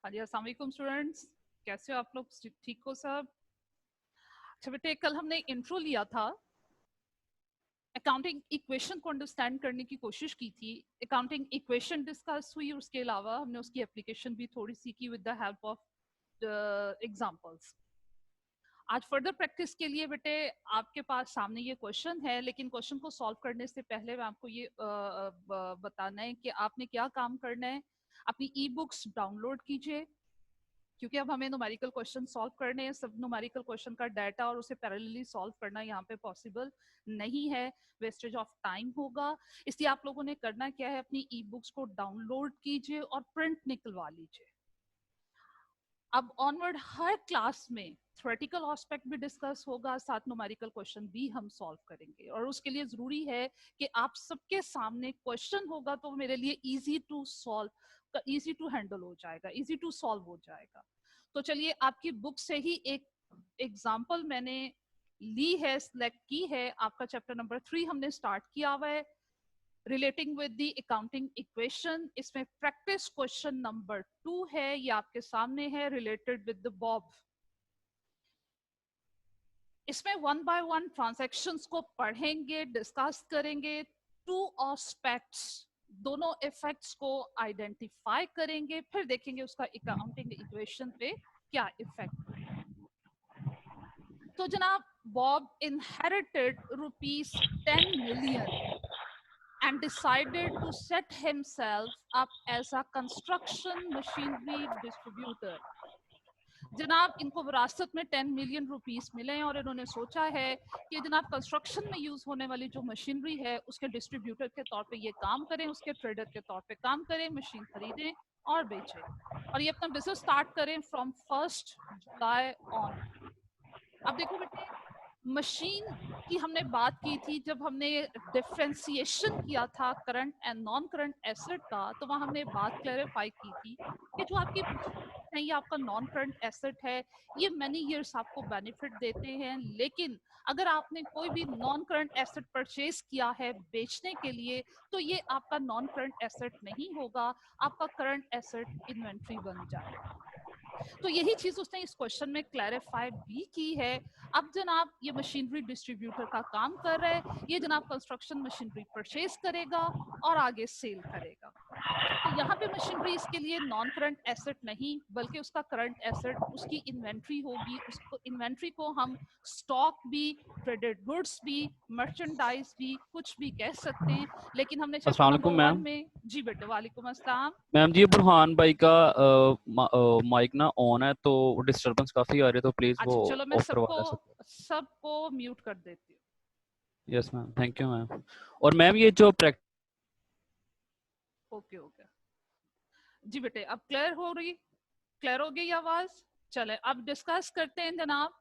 हाँ जी, अस्सलाम वालेकुम स्टूडेंट्स। कैसे हो आप लोग? ठीक हो सब? अच्छा बेटे, कल हमने इंट्रो लिया था, अकाउंटिंग इक्वेशन को अंडरस्टैंड करने की कोशिश की थी। अकाउंटिंग इक्वेशन डिस्कस हुई, उसके अलावा हमने उसकी एप्लीकेशन भी थोड़ी सी की with the help of examples. आज फर्दर प्रैक्टिस के लिए बेटे आपके पास सामने ये क्वेश्चन है, लेकिन क्वेश्चन को सॉल्व करने से पहले मैं आपको ये बताना है कि आपने क्या काम करना है। अपनी ई बुक्स डाउनलोड कीजिए, क्योंकि अब हमें न्यूमेरिकल क्वेश्चन सॉल्व करने हैं। सब न्यूमेरिकल क्वेश्चन का डाटा और उसे पैरेलली सॉल्व करना यहाँ पे पॉसिबल नहीं है, वेस्टेज ऑफ टाइम होगा। इसलिए आप लोगों ने करना क्या है, अपनी ई बुक्स को डाउनलोड कीजिए और प्रिंट निकलवा लीजिए। अब ऑनवर्ड हर क्लास में थ्योरेटिकल एस्पेक्ट भी डिस्कस होगा, साथ न्यूमेरिकल क्वेश्चन भी हम सॉल्व करेंगे। और उसके लिए जरूरी है कि आप सबके सामने क्वेश्चन होगा तो मेरे लिए easy to solve, easy to handle हो जाएगा, इजी टू सॉल्व हो जाएगा। तो चलिए, आपकी बुक से ही एक एग्जाम्पल मैंने ली है, सिलेक्ट की है। आपका चैप्टर नंबर 3 हमने स्टार्ट किया हुआ है, relating with the accounting equation. इसमें प्रैक्टिस क्वेश्चन नंबर 2 है, ये आपके सामने है, रिलेटेड विद द बॉब। इसमें 1 बाय 1 ट्रांजैक्शंस को पढ़ेंगे, डिस्कस करेंगे। टू एस्पेक्ट्स, दोनों इफेक्ट्स को आइडेंटिफाई करेंगे, फिर देखेंगे उसका अकाउंटिंग इक्वेशन पे क्या इफेक्ट होगा। तो जनाब, Bob inherited ₹10 million and decided to set himself up as a construction machinery distributor. जनाब, इनको विरासत में 10 मिलियन रुपीस मिले और इन्होंने सोचा है कि जनाब कंस्ट्रक्शन में यूज होने वाली जो मशीनरी है उसके डिस्ट्रीब्यूटर के तौर पे ये काम करें, उसके ट्रेडर के तौर पे काम करें, मशीन खरीदें और बेचें, और ये अपना बिजनेस स्टार्ट करें फ्रॉम 1 जुलाई ऑन। अब देखो बेटे, मशीन की हमने बात की थी जब हमने डिफरेंशिएशन किया था current and non current asset का, तो वहां हमने बात क्लैरिफाई की थी कि जो आपकी मशीन है ये आपका नॉन करंट एसेट है। ये मैनी ईयर्स आपको बेनिफिट देते हैं, लेकिन अगर आपने कोई भी नॉन करंट एसेट परचेज किया है बेचने के लिए, तो ये आपका नॉन करंट एसेट नहीं होगा, आपका करंट एसेट इन्वेंट्री बन जाएगा। तो यही चीज उसने इस क्वेश्चन में क्लैरिफाई भी की है। अब जनाब, ये मशीनरी डिस्ट्रीब्यूटर का काम कर रहा है, ये जनाब कंस्ट्रक्शन मशीनरी परचेज करेगा और आगे सेल करेगा। तो यहाँ पे मशीनरी इसके लिए नॉन करंट एसेट नहीं, बल्कि उसका करंट एसेट उसकी इन्वेंट्री होगी। उसको इन्वेंट्री को हम स्टॉक भी, ट्रेडेड गुड्स भी, मर्चेंडाइज भी, कुछ भी कह सकते हैं। लेकिन हमने चैप्टर अस्सलाम नंबर वालेकुम 1 मैम। में, जी बेटे वालेकुम अस्सलाम। मैम जी, ये बुरहान भाई का माइक ना ऑन है तो डिस्टरबेंस काफी आ रही है, तो प्लीज वो अच्छा चलो, मैं ऑफ करवा सबको दे सकते सबको म्यूट कर देती हूँ। हैं। Yes ma'am, thank you ma'am. और मैम ये जो प्रैक्टिस ओके ओके, जी बेटे अब क्लियर हो गई आवाज? चले अब डिस्कस करते हैं जनाब।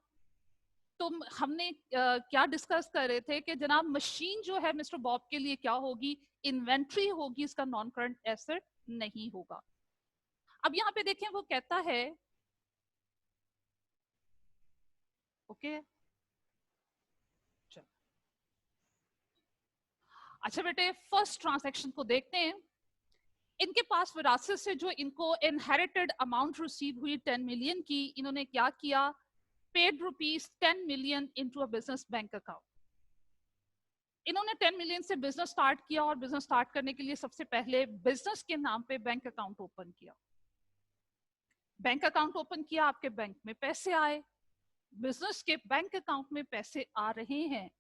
तो हमने क्या डिस्कस कर रहे थे कि जनाब मशीन जो है मिस्टर बॉब के लिए क्या होगी, इन्वेंट्री होगी, इसका नॉन करंट एसेट नहीं होगा। अब यहाँ पे देखें, वो कहता है, ओके चल, अच्छा बेटे फर्स्ट ट्रांजैक्शन को देखते हैं। इनके पास विरासत से जो इनको इनहेरिटेड अमाउंट रिसीव हुई 10 मिलियन की, इन्होंने क्या किया, paid ₹10 million into a business bank account. इन्होंने 10 मिलियन से बिजनेस स्टार्ट किया और बिजनेस स्टार्ट करने के लिए सबसे पहले बिजनेस के नाम पे बैंक अकाउंट ओपन किया। बैंक अकाउंट ओपन किया, आपके बैंक में पैसे आए, बिजनेस के बैंक अकाउंट में पैसे आ रहे हैं।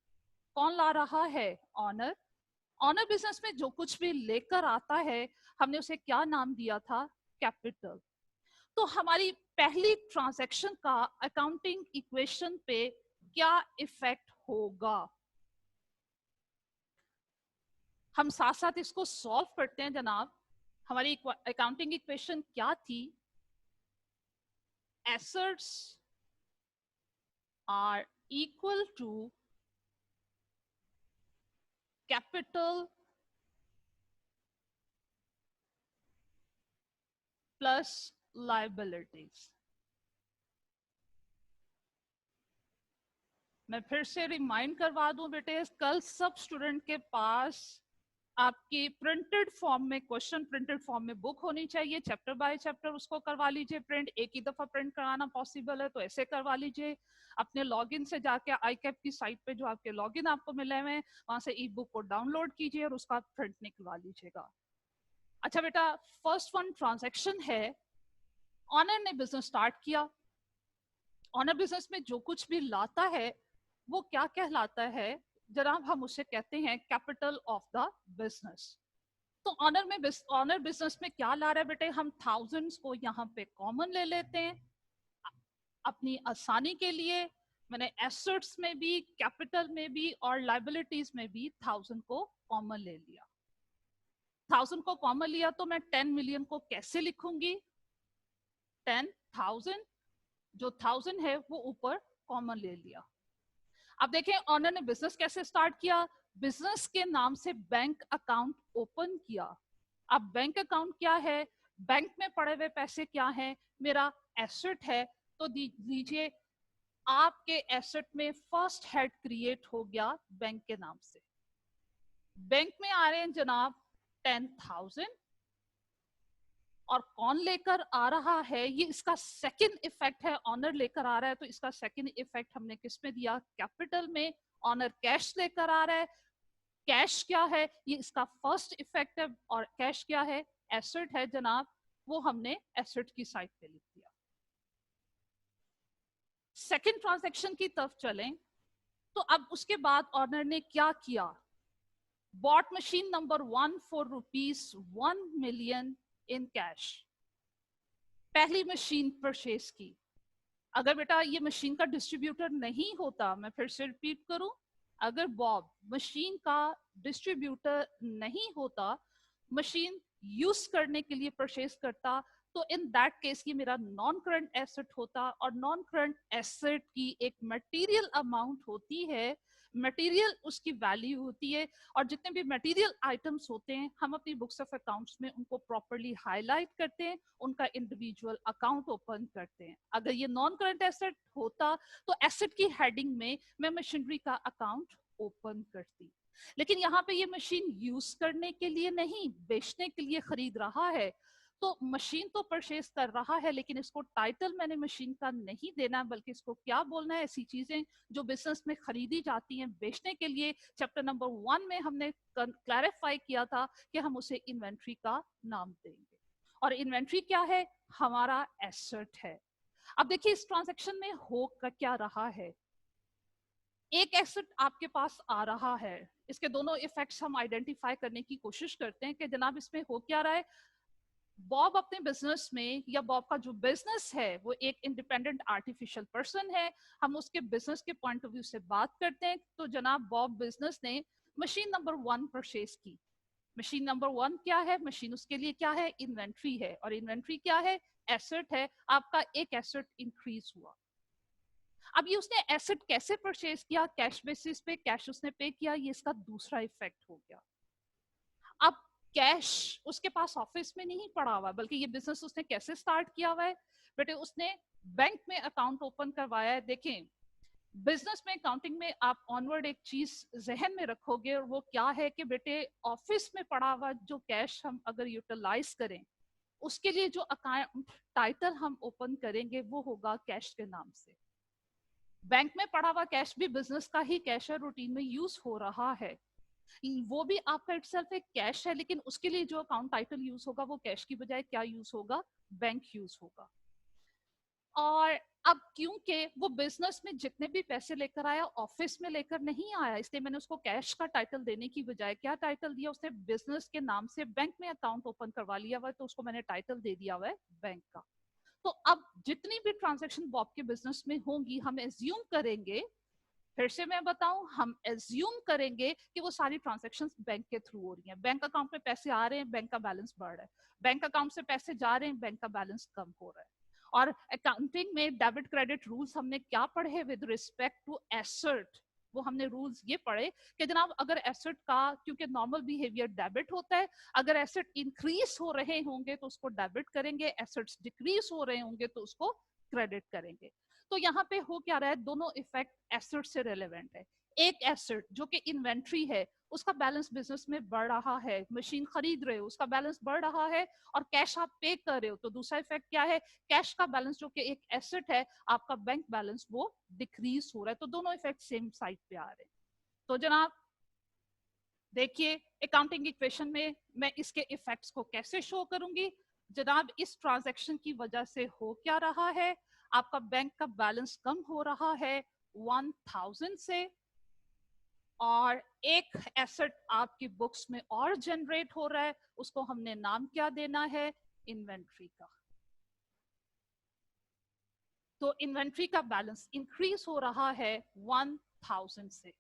कौन ला रहा है? ऑनर। ऑनर बिजनेस में जो कुछ भी लेकर आता है, हमने उसे क्या नाम दिया था? कैपिटल। तो हमारी पहली ट्रांजैक्शन का अकाउंटिंग इक्वेशन पे क्या इफेक्ट होगा? हम साथ साथ इसको सॉल्व करते हैं जनाब। हमारी अकाउंटिंग इक्वेशन क्या थी? Assets are equal to capital plus liabilities. मैं फिर से रिमाइंड करवा दूं बेटे, कल सब स्टूडेंट के पास आपकी प्रिंटेड फॉर्म में क्वेश्चन, प्रिंटेड फॉर्म में बुक होनी चाहिए, चैप्टर बाय चैप्टर उसको करवा लीजिए प्रिंट। एक ही दफा प्रिंट कराना पॉसिबल है तो ऐसे करवा लीजिए। अपने लॉगिन से जाके आईकैप की साइट पे जो आपके लॉगिन आपको मिले हुए हैं वहां से ई बुक को डाउनलोड कीजिए और उसका प्रिंट निकलवा लीजिएगा। अच्छा बेटा, फर्स्ट वन ट्रांजैक्शन है, ऑनर ने बिजनेस स्टार्ट किया। ऑनर बिजनेस में जो कुछ भी लाता है वो क्या कहलाता है जनाब, हम उसे कहते हैं कैपिटल ऑफ द बिजनेस। तो ऑनर बिजनेस में क्या ला रहा है बेटे, हम थाउजेंड्स को यहाँ पे कॉमन ले लेते हैं अपनी आसानी के लिए। मैंने एसेट्स में भी, कैपिटल में भी और लाइबिलिटीज में भी 1000 को कॉमन ले लिया। 1000 को कॉमन लिया तो मैं 10 मिलियन को कैसे लिखूंगी, 10,000, जो 1000 है वो ऊपर कॉमन ले लिया। अब देखें ऑनर ने बिजनेस कैसे स्टार्ट किया, बिजनेस के नाम से बैंक अकाउंट ओपन किया। अब बैंक अकाउंट क्या है, बैंक में पड़े हुए पैसे क्या है, मेरा एसेट है। तो लीजिए आपके एसेट में फर्स्ट हेड क्रिएट हो गया बैंक के नाम से। बैंक में आ रहे हैं जनाब 10,000 और कौन लेकर आ रहा है, ये इसका सेकंड इफेक्ट है। ऑनर लेकर आ रहा है तो इसका सेकंड इफेक्ट हमने किस में दिया, कैपिटल में। ऑनर कैश लेकर आ रहा है, कैश क्या है, ये इसका फर्स्ट इफेक्ट है। और कैश क्या है, एसेट है जनाब, वो हमने एसेट की साइड पे लिख दिया। सेकंड ट्रांजैक्शन की तरफ चलें तो अब उसके बाद ऑनर ने क्या किया, bought machine number 1 for ₹1 million in cash. पहली मशीन परचेज की। अगर बेटा ये मशीन का डिस्ट्रीब्यूटर नहीं होता, मैं फिर से रिपीट करूं, अगर बॉब मशीन का डिस्ट्रीब्यूटर नहीं होता, मशीन यूज करने के लिए परचेज करता, तो इन दैट केस ये मेरा नॉन करंट एसेट होता। और नॉन करंट एसेट की एक मटेरियल अमाउंट होती है, मटेरियल उसकी वैल्यू होती है। और जितने भी मटेरियल आइटम्स होते हैं हम अपनी बुक्स ऑफ अकाउंट्स में उनको प्रॉपर्ली हाईलाइट करते हैं, उनका इंडिविजुअल अकाउंट ओपन करते हैं। अगर ये नॉन करंट एसेट होता तो एसेट की हेडिंग में मैं मशीनरी का अकाउंट ओपन करती। लेकिन यहाँ पे ये मशीन यूज करने के लिए नहीं, बेचने के लिए खरीद रहा है। तो मशीन तो परचेज कर रहा है लेकिन इसको टाइटल मैंने मशीन का नहीं देना, बल्कि इसको क्या बोलना है, ऐसी चीजें जो बिजनेस में खरीदी जाती हैं बेचने के लिए। चैप्टर नंबर 1 में हमने क्लैरिफाई किया था कि हम उसे इन्वेंट्री का नाम देंगे। और इन्वेंट्री क्या है, हमारा एसेट है। अब देखिए इस ट्रांजैक्शन में हो क्या रहा है, एक एसेट आपके पास आ रहा है। इसके दोनों इफेक्ट्स हम आइडेंटिफाई करने की कोशिश करते हैं कि जनाब इसमें हो क्या रहा है। बॉब अपने बिजनेस में, या बॉब का जो बिजनेस है वो एक इंडिपेंडेंट आर्टिफिशियल पर्सन है, हम उसके बिजनेस के पॉइंट ऑफ व्यू से बात करते हैं। तो जनाब बॉब बिजनेस ने मशीन नंबर 1 परचेज की। मशीन नंबर 1 क्या है, मशीन उसके लिए क्या है, इन्वेंट्री है। और इन्वेंट्री क्या है, एसेट है। आपका एक एसेट इंक्रीज हुआ। अब ये उसने एसेट कैसे परचेज किया, कैश बेसिस पे, कैश उसने पे किया, ये इसका दूसरा इफेक्ट हो गया। अब कैश उसके पास ऑफिस में नहीं पड़ा हुआ, बल्कि ये बिजनेस उसने कैसे स्टार्ट किया हुआ है, बेटे उसने बैंक में अकाउंट ओपन करवाया है। देखें बिजनेस में, अकाउंटिंग में आप ऑनवर्ड एक चीज जहन में रखोगे और वो क्या है कि बेटे ऑफिस में पड़ा हुआ जो कैश हम अगर यूटिलाइज करें, उसके लिए जो अकाउंट टाइटल हम ओपन करेंगे वो होगा कैश के नाम से। बैंक में पड़ा हुआ कैश भी बिजनेस का ही कैश है, रूटीन में यूज हो रहा है, वो भी आपका इटसेल्फ एक कैश है, लेकिन उसके लिए जो अकाउंट टाइटल यूज होगा वो कैश की बजाय क्या यूज होगा, बैंक यूज होगा। और अब क्योंकि वो बिजनेस में जितने भी पैसे लेकर आया ऑफिस में लेकर नहीं आया, इसलिए मैंने उसको कैश का टाइटल देने की बजाय क्या टाइटल दिया, उसने बिजनेस के नाम से बैंक में अकाउंट ओपन करवा लिया हुआ है, तो उसको मैंने टाइटल दे दिया हुआ है बैंक का। तो अब जितनी भी ट्रांजैक्शन बॉब के बिजनेस में होंगी, हम एज्यूम करेंगे, फिर से मैं बताऊं, हम एज्यूम करेंगे कि वो सारी ट्रांजैक्शंस बैंक के थ्रू हो रही हैं। बैंक अकाउंट में पैसे आ रहे हैं, बैंक का बैलेंस बढ़ रहा है, बैंक अकाउंट से पैसे जा रहे हैं, बैंक का बैलेंस कम हो रहा है। और अकाउंटिंग में डेबिट क्रेडिट रूल्स हमने क्या पढ़े विद रिस्पेक्ट टू एसेट, वो हमने रूल्स ये पढ़े कि जनाब अगर एसेट का, क्योंकि नॉर्मल बिहेवियर डेबिट होता है, अगर एसेट इंक्रीज हो रहे होंगे तो उसको डेबिट करेंगे, एसेट्स डिक्रीज हो रहे होंगे तो उसको क्रेडिट करेंगे। तो यहाँ पे हो क्या रहा है, दोनों इफेक्ट एसेट से रेलेवेंट है। एक एसेट जो कि इन्वेंट्री है उसका बैलेंस बिजनेस में बढ़ रहा है, मशीन खरीद रहे हो उसका बैलेंस बढ़ रहा है, और कैश आप पे कर रहे हो, तो दूसरा इफेक्ट क्या है, कैश का बैलेंस जो कि एक एसेट है, आपका बैंक बैलेंस वो डिक्रीज हो रहा है। तो दोनों इफेक्ट सेम साइड पे आ रहे हैं। तो जनाब देखिए अकाउंटिंग इक्वेशन में मैं इसके इफेक्ट्स को कैसे शो करूंगी। जनाब इस ट्रांजैक्शन की वजह से हो क्या रहा है, आपका बैंक का बैलेंस कम हो रहा है 1000 से, और एक एसेट आपकी बुक्स में और जनरेट हो रहा है, उसको हमने नाम क्या देना है, इन्वेंट्री का। तो इन्वेंट्री का बैलेंस इंक्रीज हो रहा है 1000 से।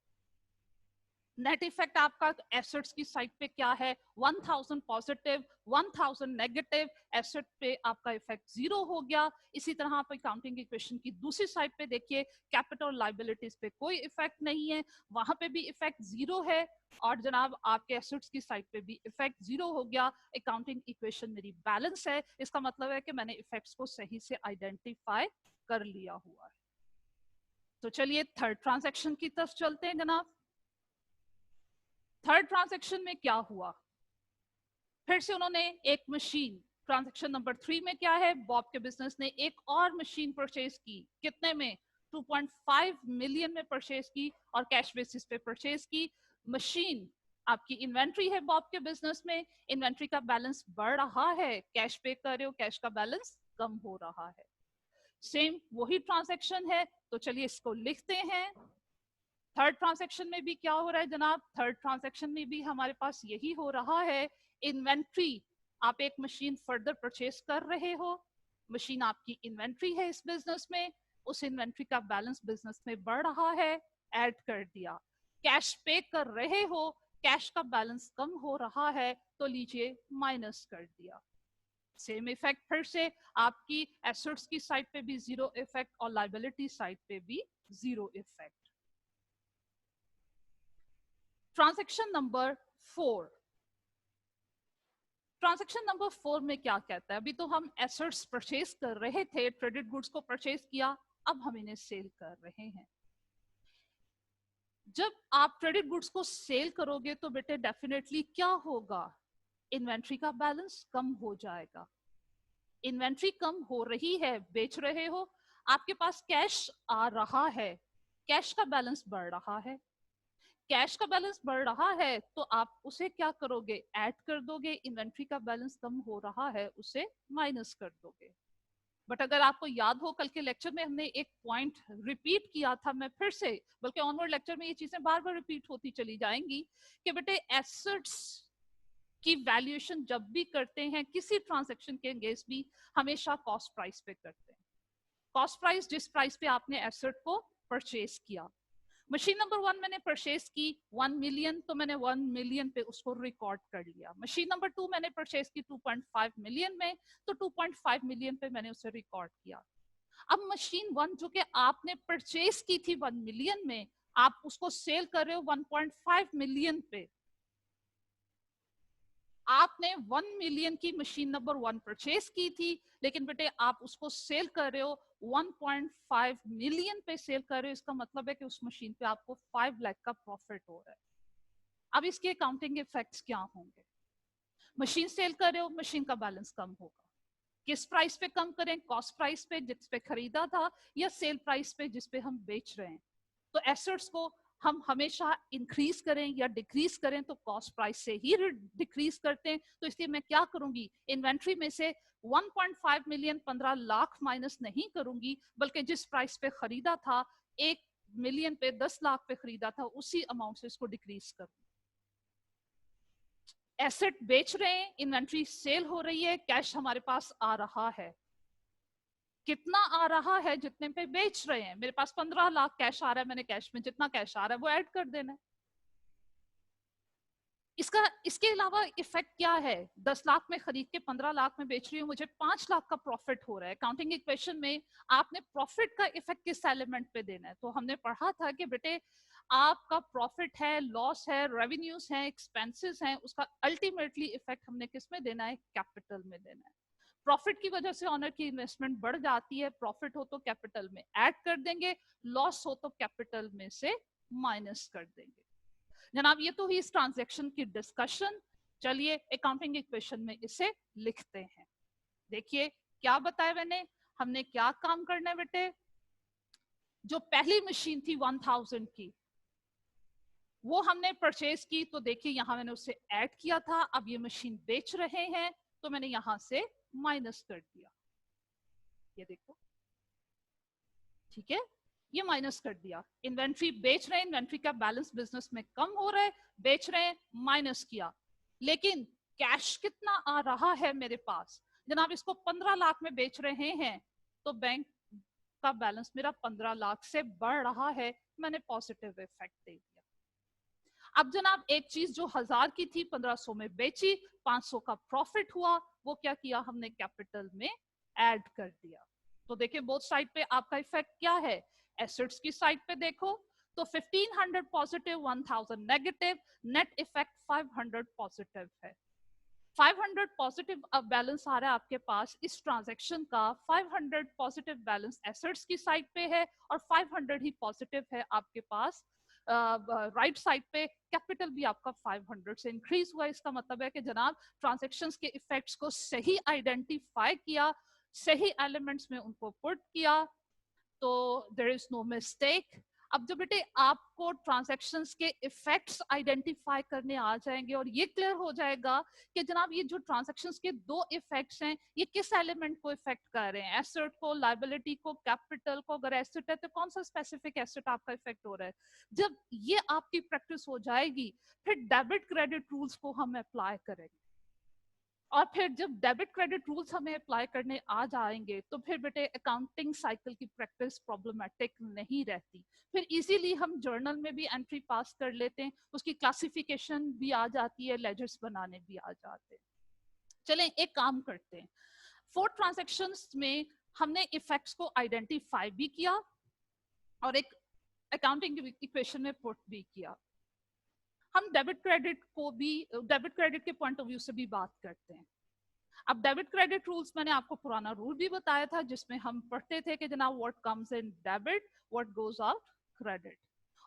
नेट इफेक्ट आपका एसेट्स की साइड पे क्या है, 1000 पॉजिटिव 1000 नेगेटिव, एसेट पे आपका इफेक्ट 0 हो गया। इसी तरह आप अकाउंटिंग इक्वेशन की दूसरी साइड पे देखिए, कैपिटल लायबिलिटीज पे कोई इफेक्ट नहीं है, वहां पे भी इफेक्ट 0 है, और जनाब आपके एसेट्स की साइड पे भी इफेक्ट 0 हो गया। अकाउंटिंग इक्वेशन मेरी बैलेंस है, इसका मतलब है कि मैंने इफेक्ट्स को सही से आइडेंटिफाई कर लिया हुआ है। तो चलिए थर्ड ट्रांजैक्शन की तरफ चलते हैं जनाब। थर्ड ट्रांजैक्शन में क्या हुआ, फिर से उन्होंने एक मशीन, ट्रांजैक्शन नंबर 3 में क्या है, बॉब के बिजनेस ने एक और मशीन परचेज की, कितने में, 2.5 मिलियन में परचेज की, और कैश बेसिस पे परचेज की। मशीन आपकी इन्वेंट्री है बॉब के बिजनेस में, इन्वेंट्री का बैलेंस बढ़ रहा है, कैश पे कर रहे हो, कैश का बैलेंस कम हो रहा है। सेम वही ट्रांजैक्शन है, तो चलिए इसको लिखते हैं। थर्ड ट्रांजैक्शन में भी क्या हो रहा है जनाब, थर्ड ट्रांजैक्शन में भी हमारे पास यही हो रहा है। इन्वेंट्री, आप एक मशीन फर्दर परचेज कर रहे हो, मशीन आपकी इन्वेंट्री है इस बिजनेस में, उस इन्वेंट्री का बैलेंस बिजनेस में बढ़ रहा है, ऐड कर दिया। कैश पे कर रहे हो, कैश का बैलेंस कम हो रहा है, तो लीजिए माइनस कर दिया। सेम इफेक्ट फिर से आपकी एसेट्स की साइड पे भी 0 इफेक्ट, और लायबिलिटी साइड पे भी 0 effect. Transaction number 4, transaction number 4 में क्या कहता है, अभी तो हम एसेट्स परचेज कर रहे थे, ट्रेडेड गुड्स को परचेज किया, अब हम इन्हें सेल कर रहे हैं। जब आप ट्रेडेड गुड्स को सेल करोगे तो बेटे डेफिनेटली क्या होगा, इन्वेंट्री का बैलेंस कम हो जाएगा। इन्वेंट्री कम हो रही है, बेच रहे हो, आपके पास कैश आ रहा है, कैश का बैलेंस बढ़ रहा है, कैश का बैलेंस बढ़ रहा है, तो आप उसे क्या करोगे, ऐड कर दोगे, इन्वेंट्री का बैलेंस कम हो रहा है उसे माइनस कर दोगे। बट अगर आपको याद हो कल के लेक्चर में हमने एक पॉइंट रिपीट किया था, मैं फिर से, बल्कि ऑनवर्ड लेक्चर में ये चीजें बार बार रिपीट होती चली जाएंगी, कि बेटे एसेट्स की वैल्यूएशन जब भी करते हैं किसी ट्रांजैक्शन के अगेंस्ट भी, हमेशा कॉस्ट प्राइस पे करते हैं। कॉस्ट प्राइस जिस प्राइस पे आपने एसेट को परचेज किया। मशीन नंबर 1 मैंने परचेज की 1 मिलियन, तो मैंने 1 मिलियन पे उसको रिकॉर्ड कर लिया। मशीन नंबर 2 मैंने परचेज की 2.5 मिलियन में, तो 2.5 मिलियन पे मैंने उसे रिकॉर्ड किया। अब मशीन 1 जो कि आपने परचेज की थी 1 मिलियन में, आप उसको सेल कर रहे हो 1.5 मिलियन पे। आपने 1 मिलियन की मशीन नंबर 1 परचेज की थी, लेकिन बेटे आप उसको सेल कर रहे हो 1.5 मिलियन पे सेल कर रहे हो, इसका मतलब है कि उस मशीन पे आपको 5 लाख का प्रॉफिट हो रहा है। अब इसके अकाउंटिंग इफेक्ट्स क्या होंगे, मशीन सेल कर रहे हो, मशीन का बैलेंस कम होगा, किस प्राइस पे कम करें, कॉस्ट प्राइस पे जिस पे खरीदा था, या सेल प्राइस पे जिस पे हम बेच रहे हैं। तो एसेट्स को हम हमेशा इंक्रीज करें या डिक्रीज करें तो कॉस्ट प्राइस से ही डिक्रीज करते हैं। तो इसलिए मैं क्या करूंगी, इन्वेंट्री में से 1.5 मिलियन 15 लाख माइनस नहीं करूंगी, बल्कि जिस प्राइस पे खरीदा था 1 मिलियन पे 10 लाख पे खरीदा था, उसी अमाउंट से इसको डिक्रीज करूंगी। एसेट बेच रहे हैं, इन्वेंट्री सेल हो रही है, कैश हमारे पास आ रहा है, कितना आ रहा है, जितने पे बेच रहे हैं, मेरे पास 15 लाख कैश आ रहा है, मैंने कैश में जितना कैश आ रहा है वो ऐड कर देना है। इसके अलावा इफेक्ट क्या है, 10 लाख में खरीद के 15 लाख में बेच रही हूँ, मुझे 5 लाख का प्रॉफिट हो रहा है। अकाउंटिंग इक्वेशन में आपने प्रॉफिट का इफेक्ट किस एलिमेंट पे देना है, तो हमने पढ़ा था कि बेटे आपका प्रॉफिट है, लॉस है, रेवेन्यूज है, एक्सपेंसेस हैं, उसका अल्टीमेटली इफेक्ट हमने किस में देना है, कैपिटल में देना है। प्रॉफिट की वजह से ऑनर की इन्वेस्टमेंट बढ़ जाती है, प्रॉफिट हो तो कैपिटल में ऐड कर देंगे, लॉस हो तो कैपिटल में से माइनस कर देंगे। जनाब ये तो हुई इस ट्रांजैक्शन की डिस्कशन। चलिए अकाउंटिंग इक्वेशन में इसे लिखते हैं। देखिए क्या बताया मैंने, हमने क्या काम करना है बेटे, जो पहली मशीन थी 1000 की वो हमने परचेज की, तो देखिए यहां मैंने उसे ऐड किया था, अब ये मशीन बेच रहे हैं तो मैंने यहां से माइनस कर दिया, ये देखो ठीक है, ये माइनस कर दिया। इन्वेंट्री बेच रहे हैं, इन्वेंट्री का बैलेंस बिजनेस में कम हो रहा है, बेच रहे हैं, माइनस किया। लेकिन कैश कितना आ रहा है मेरे पास, जनाब इसको 15 लाख में बेच रहे हैं तो बैंक का बैलेंस मेरा 15 लाख से बढ़ रहा है, मैंने पॉजिटिव इफेक्ट दे दिया। अब जनाब एक चीज जो 1000 की थी 1500 में बेची, 500 का प्रॉफिट हुआ, वो क्या किया हमने कैपिटल में ऐड कर दिया। तो देखिए बोथ साइड पे आपका इफेक्ट क्या है, एसेट्स की साइड पे देखो तो 1500 positive 1000 negative, net effect 500 positive है। 500 पॉजिटिव अब बैलेंस आ रहा है आपके पास इस ट्रांजैक्शन का, 500 पॉजिटिव बैलेंस एसेट्स की साइड पे है और 500 ही पॉजिटिव है आपके पास राइट साइड पे। कैपिटल भी आपका 500 से इंक्रीज हुआ, इसका मतलब है कि जनाब ट्रांजैक्शंस के इफेक्ट्स को सही आइडेंटिफाई किया, सही एलिमेंट्स में उनको पुट किया, तो देयर इज नो मिस्टेक। अब जब बेटे आपको ट्रांजैक्शंस के इफेक्ट्स आइडेंटिफाई करने आ जाएंगे और ये क्लियर हो जाएगा कि जनाब ये जो ट्रांजैक्शंस के दो इफेक्ट्स हैं ये किस एलिमेंट को इफेक्ट कर रहे हैं, एसेट को, लायबिलिटी को, कैपिटल को। अगर एसेट है तो कौन सा स्पेसिफिक एसेट आपका इफेक्ट हो रहा है, जब ये आपकी प्रैक्टिस हो जाएगी फिर डेबिट क्रेडिट रूल्स को हम अप्लाई करेंगे। और फिर जब डेबिट क्रेडिट रूल्स हमें अप्लाई करने आ जाएंगे तो फिर बेटे अकाउंटिंग साइकिल की प्रैक्टिस प्रॉब्लमेटिक नहीं रहती, फिर इजीली हम जर्नल में भी एंट्री पास कर लेते हैं, उसकी क्लासिफिकेशन भी आ जाती है, लेजर्स बनाने भी आ जाते हैं। चलें एक काम करते हैं, 4 ट्रांजैक्शंस में हमने इफेक्ट्स को आइडेंटिफाई भी किया और एक अकाउंटिंग इक्वेशन में पुट भी किया। हम डेबिट क्रेडिट को भी, डेबिट क्रेडिट के पॉइंट ऑफ व्यू से भी बात करते हैं। अब डेबिट क्रेडिट रूल्स मैंने आपको पुराना रूल भी बताया था जिसमें हम पढ़ते थे कि जनाब what comes in debit what goes out credit,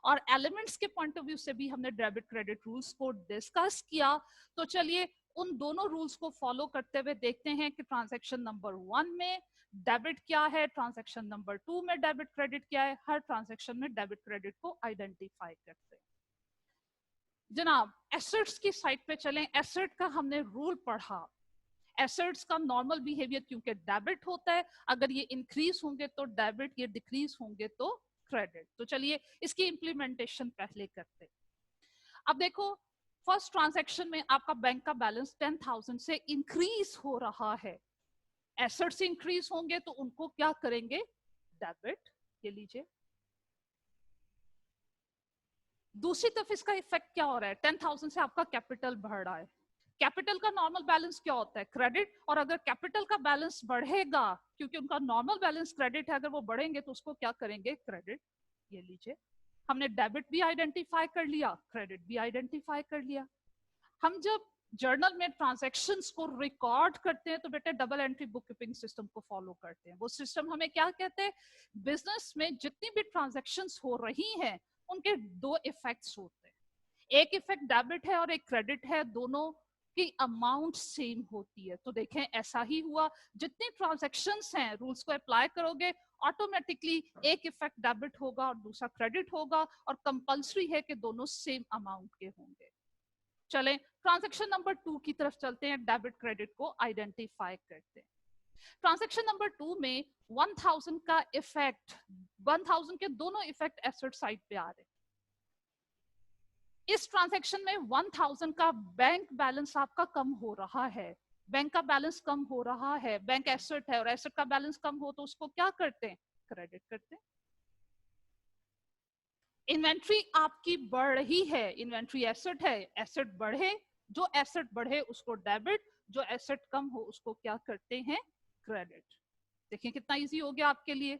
और एलिमेंट्स के पॉइंट ऑफ व्यू से भी हमने डेबिट क्रेडिट रूल्स को डिस्कस किया। तो चलिए उन दोनों रूल्स को फॉलो करते हुए देखते हैं कि ट्रांजैक्शन नंबर 1 में डेबिट क्या है, ट्रांजैक्शन नंबर 2 में डेबिट क्रेडिट क्या है, हर ट्रांजैक्शन में डेबिट क्रेडिट को आइडेंटिफाई करते हैं। जनाब एसेट्स की साइड पे चलें, एसेट का हमने रूल पढ़ा, एसेट्स का नॉर्मल बिहेवियर क्योंकि डेबिट होता है, अगर ये इंक्रीज होंगे तो डेबिट, ये डिक्रीज होंगे तो क्रेडिट। तो चलिए इसकी इंप्लीमेंटेशन पहले करते। अब देखो फर्स्ट ट्रांजैक्शन में आपका बैंक का बैलेंस 10,000 से इंक्रीज हो रहा है, एसेट्स इंक्रीज होंगे तो उनको क्या करेंगे, डेबिट, ये लीजिए। दूसरी तरफ इसका इफेक्ट क्या हो रहा है, 10,000 से आपका कैपिटल बढ़ रहा है, कैपिटल का नॉर्मल बैलेंस क्या होता है, क्रेडिट, और अगर कैपिटल का बैलेंस बढ़ेगा क्योंकि उनका नॉर्मल बैलेंस क्रेडिट है, अगर वो बढ़ेंगे तो उसको क्या करेंगे, क्रेडिट। ये लीजिए हमने डेबिट भी आइडेंटिफाई कर लिया, क्रेडिट भी आइडेंटिफाई कर लिया। हम जब जर्नल में ट्रांजैक्शंस को रिकॉर्ड करते हैं तो बेटे double entry book keeping system को फॉलो करते हैं। वो सिस्टम हमें क्या कहते हैं, बिजनेस में जितनी भी ट्रांजैक्शंस हो रही हैं उनके दो इफेक्ट्स होते हैं, एक इफेक्ट डेबिट है और एक क्रेडिट है, दोनों की अमाउंट सेम होती है। तो देखें ऐसा ही हुआ, जितनी ट्रांजैक्शंस हैं रूल्स को अप्लाई करोगे ऑटोमेटिकली एक इफेक्ट डेबिट होगा और दूसरा क्रेडिट होगा, और कंपलसरी है कि दोनों सेम अमाउंट के होंगे। चलें ट्रांजैक्शन नंबर 2 की तरफ चलते हैं, डेबिट क्रेडिट को आइडेंटिफाई करते हैं। ट्रांजैक्शन नंबर 2 में 1000 का इफेक्ट, 1000 के दोनों इफेक्ट एसेट साइड पे आ रहे हैं। इस ट्रांजैक्शन में 1000 का बैंक बैलेंस आपका कम हो रहा है, बैंक का बैलेंस कम हो रहा है, बैंक एसेट है और एसेट का बैलेंस कम हो तो उसको क्या करते हैं, क्रेडिट करते हैं। इन्वेंट्री आपकी बढ़ रही है, इन्वेंट्री एसेट है, एसेट बढ़े, जो एसेट बढ़े उसको डेबिट, जो एसेट कम हो उसको क्या करते हैं, क्रेडिट। देखिए कितना इजी हो गया आपके लिए।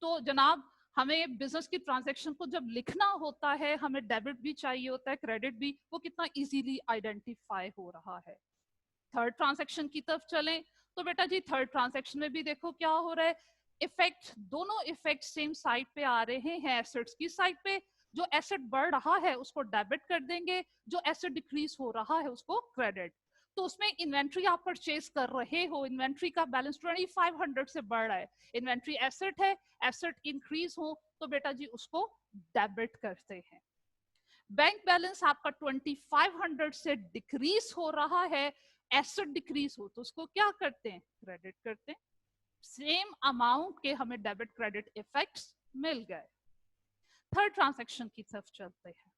तो जनाब हमें बिजनेस की ट्रांजैक्शन को जब लिखना होता है हमें डेबिट भी चाहिए होता है, क्रेडिट भी, वो कितना इजीली आइडेंटिफाई हो रहा है। थर्ड ट्रांजैक्शन की तरफ चलें तो बेटा जी थर्ड ट्रांजैक्शन में भी देखो क्या हो रहा है, इफेक्ट, दोनों इफेक्ट सेम साइड पे आ रहे हैं एसेट्स की साइड पे, जो एसेट बढ़ रहा है उसको डेबिट कर देंगे, जो एसेट डिक्रीज हो रहा है उसको क्रेडिट। तो उसमें इन्वेंट्री आप परचेज कर रहे हो, इन्वेंट्री का बैलेंस 2500 से बढ़ रहा है, इन्वेंट्री एसेट है, एसेट इंक्रीज हो तो बेटा जी उसको डेबिट करते हैं। बैंक बैलेंस आपका 2500 से डिक्रीज हो रहा है, एसेट डिक्रीज हो तो उसको क्या करते हैं, क्रेडिट करते हैं। सेम अमाउंट के हमें डेबिट क्रेडिट इफेक्ट्स मिल गए। थर्ड ट्रांजैक्शन की तरफ चलते हैं।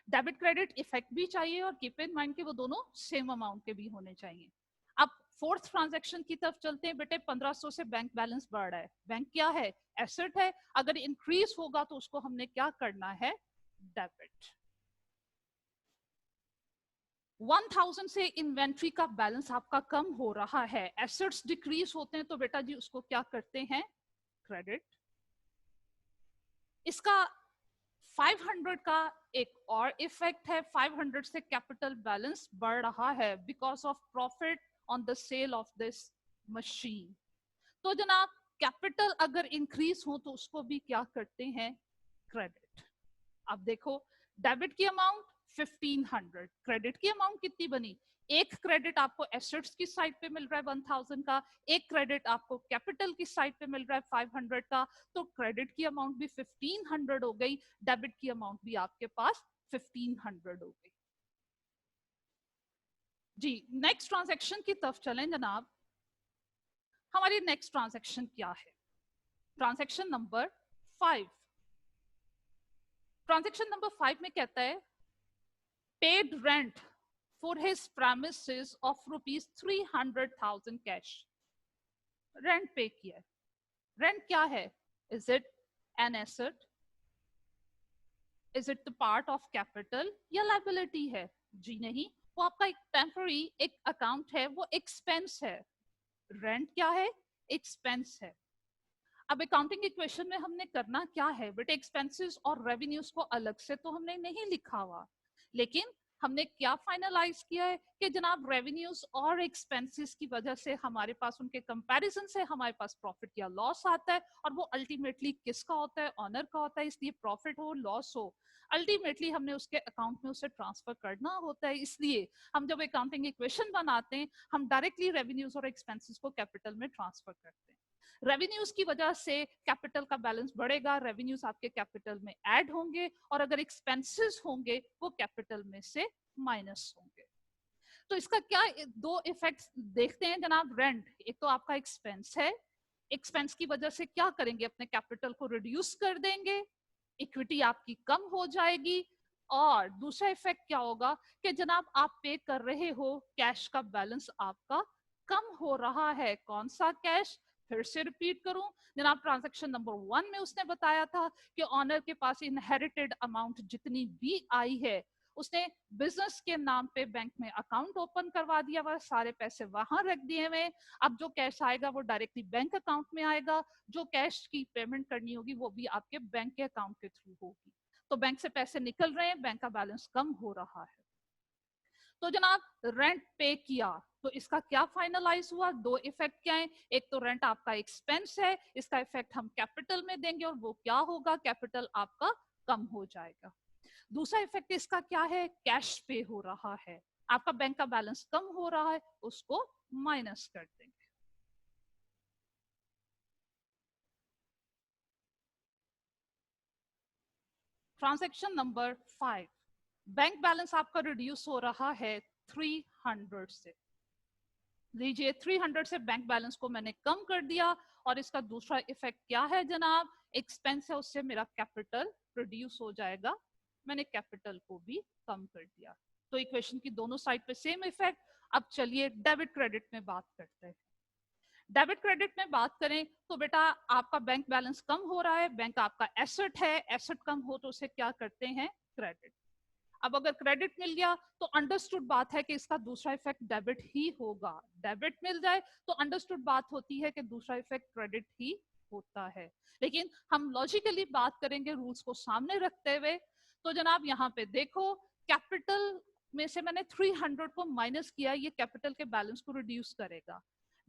डेबिट क्रेडिट इफेक्ट भी चाहिए और कीप इन माइंड कि वो दोनों सेम अमाउंट के भी होने चाहिए। अब फोर्थ ट्रांजैक्शन की तरफ चलते हैं। बेटे 1500 से बैंक बैलेंस बढ़ रहा है, बैंक क्या है, एसेट है, अगर इंक्रीज होगा तो उसको हमने क्या करना है, डेबिट। 1000 से इन्वेंट्री का बैलेंस आपका कम हो रहा है, एसेट्स डिक्रीज होते हैं तो बेटा जी उसको क्या करते हैं, क्रेडिट। इसका 500 का एक और इफेक्ट है, 500 से कैपिटल बैलेंस बढ़ रहा है because of profit on the sale of this machine. तो जनाब कैपिटल अगर इंक्रीज हो तो उसको भी क्या करते हैं, क्रेडिट। अब देखो डेबिट की अमाउंट 1500, क्रेडिट की अमाउंट कितनी बनी, एक क्रेडिट आपको एसेट्स की साइड पे मिल रहा है 1000 का, एक क्रेडिट आपको कैपिटल की साइड पे मिल रहा है 500 का, तो क्रेडिट की अमाउंट भी 1500 हो गई, डेबिट की अमाउंट भी आपके पास 1500 हो गई। जी नेक्स्ट ट्रांजैक्शन की तरफ चलें जनाब। हमारी नेक्स्ट ट्रांजैक्शन क्या है, ट्रांजैक्शन नंबर 5। ट्रांजैक्शन नंबर 5 में कहता है paid rent for his premises of rupees 300,000 cash। Rent पे किया है, रेंट क्या है, is it an asset, is it the part of capital या लायबिलिटी है, जी नहीं, वो आपका एक टेम्पररी एक अकाउंट है, वो एक्सपेंस है। रेंट क्या है, एक्सपेंस है। अब अकाउंटिंग इक्वेशन में हमने करना क्या है बेटे, एक्सपेंसेस और रेवेन्यूज को अलग से तो हमने नहीं लिखा हुआ, लेकिन हमने क्या फाइनलाइज किया है कि जनाब रेवेन्यूज और एक्सपेंसेस की वजह से हमारे पास उनके कंपैरिजन से हमारे पास प्रॉफिट या लॉस आता है, और वो अल्टीमेटली किसका होता है, ऑनर का होता है। इसलिए प्रॉफिट हो लॉस हो अल्टीमेटली हमने उसके अकाउंट में उसे ट्रांसफर करना होता है। इसलिए हम जब अकाउंटिंग इक्वेशन बनाते हैं हम डायरेक्टली रेवेन्यूज और एक्सपेंसेस को कैपिटल में ट्रांसफर करते हैं। रेवेन्यूज की वजह से कैपिटल का बैलेंस बढ़ेगा, रेवेन्यूज आपके कैपिटल में ऐड होंगे, और अगर एक्सपेंसेस होंगे वो कैपिटल में से माइनस होंगे। तो इसका क्या दो इफेक्ट्स देखते हैं जनाब। रेंट एक तो आपका एक्सपेंस है, एक्सपेंस की वजह से क्या करेंगे, अपने कैपिटल को रिड्यूस कर देंगे, इक्विटी आपकी कम हो जाएगी। और दूसरा इफेक्ट क्या होगा कि जनाब आप पे कर रहे हो, कैश का बैलेंस आपका कम हो रहा है। कौन सा कैश, फिर से रिपीट करूं जनाब, ट्रांजैक्शन नंबर 1 में उसने बताया था कि ऑनर के पास इनहेरिटेड अमाउंट जितनी भी आई है उसने बिजनेस के नाम पे बैंक में अकाउंट ओपन करवा दिया हुआ, सारे पैसे वहां रख दिए हुए। अब जो कैश आएगा वो डायरेक्टली बैंक अकाउंट में आएगा, जो कैश की पेमेंट करनी होगी वो भी आपके बैंक के अकाउंट के थ्रू होगी। तो बैंक से पैसे निकल रहे हैं, बैंक का बैलेंस कम हो रहा है। तो जनाब रेंट पे किया तो इसका क्या फाइनलाइज हुआ, दो इफेक्ट क्या है, एक तो रेंट आपका एक्सपेंस है, इसका इफेक्ट हम कैपिटल में देंगे और वो क्या होगा, कैपिटल आपका कम हो जाएगा। दूसरा इफेक्ट इसका क्या है, कैश पे हो रहा है, आपका बैंक का बैलेंस कम हो रहा है, उसको माइनस कर देंगे। ट्रांजैक्शन नंबर 5, बैंक बैलेंस आपका रिड्यूस हो रहा है 300 से। लीजिए 300 से बैंक बैलेंस को मैंने कम कर दिया, और इसका दूसरा इफेक्ट क्या है जनाब, एक्सपेंस है उससे मेरा कैपिटल रिड्यूस हो जाएगा, मैंने कैपिटल को भी कम कर दिया। तो इक्वेशन की दोनों साइड पे सेम इफेक्ट। अब चलिए डेबिट क्रेडिट में बात करते हैं। डेबिट क्रेडिट में बात करें तो बेटा आपका बैंक बैलेंस कम हो रहा है, बैंक आपका एसेट है, एसेट कम हो तो उसे क्या करते हैं, क्रेडिट। अब अगर क्रेडिट मिल गया तो अंडरस्टूड बात है कि इसका दूसरा इफेक्ट डेबिट ही होगा। डेबिट मिल जाए तो अंडरस्टूड बात होती है कि दूसरा इफेक्ट क्रेडिट ही होता है। लेकिन हम लॉजिकली बात करेंगे रूल्स को सामने रखते हुए। तो जनाब यहाँ पे देखो, कैपिटल में से मैंने 300 को माइनस किया, ये कैपिटल के बैलेंस को रिड्यूस करेगा।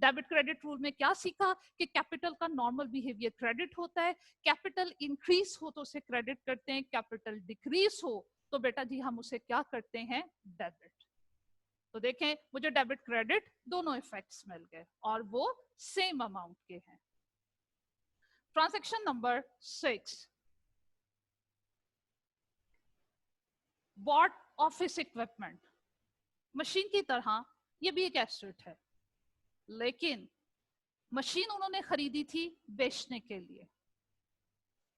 डेबिट क्रेडिट रूल में क्या सीखा कि कैपिटल का नॉर्मल बिहेवियर क्रेडिट होता है, कैपिटल इंक्रीज हो तो उसे क्रेडिट करते हैं, कैपिटल डिक्रीज हो तो बेटा जी हम उसे क्या करते हैं, डेबिट। तो देखें मुझे डेबिट क्रेडिट दोनों इफेक्ट्स मिल गए और वो सेम अमाउंट के हैं। Transaction number 6, bought office equipment. Machine की तरह ये भी एक एसेट है, लेकिन मशीन उन्होंने खरीदी थी बेचने के लिए,